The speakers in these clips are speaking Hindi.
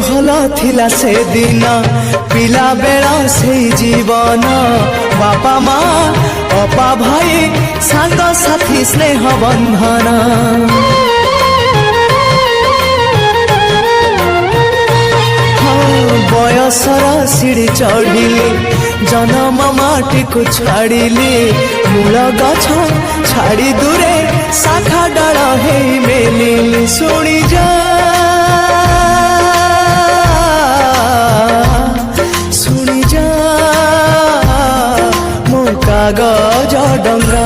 भल थिला से दिन पिला बेला से जीवन बापा माँ अपा भाई सांग साथी स्नेह बंधन बयसर सीढ़ी चढ़िली जन्म माटी को छाड़िली मूल गछ छाड़ी दूरे शाखा डाल हे मेलिली शुणी जा शुणी जा मो कागज डंगा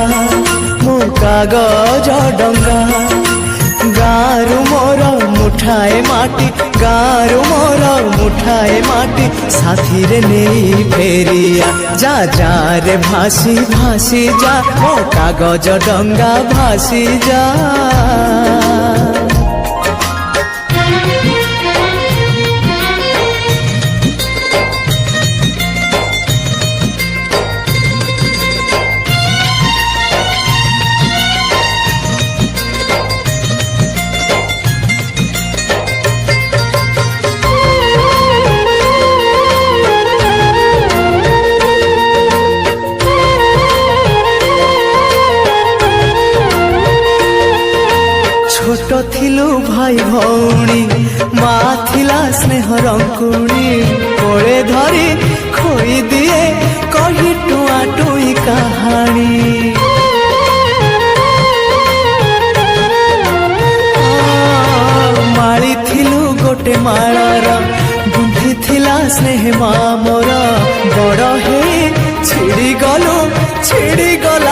गारू मोर मुठाए माटी गारू मोर मुठाए माटी साथी रे नहीं फेरिया जा जा रे भासी भासी जा मो कागज डंगा भासी जा छोट थिलु भाई भौणी माँ थिला स्नेह रंकुणी कोले धरी खोई दिए कही टुआ टुई कहानी माली थिलु गोटे मालार गुंथी थिला स्नेह माँ मोर बड़ हे छिड़ी गला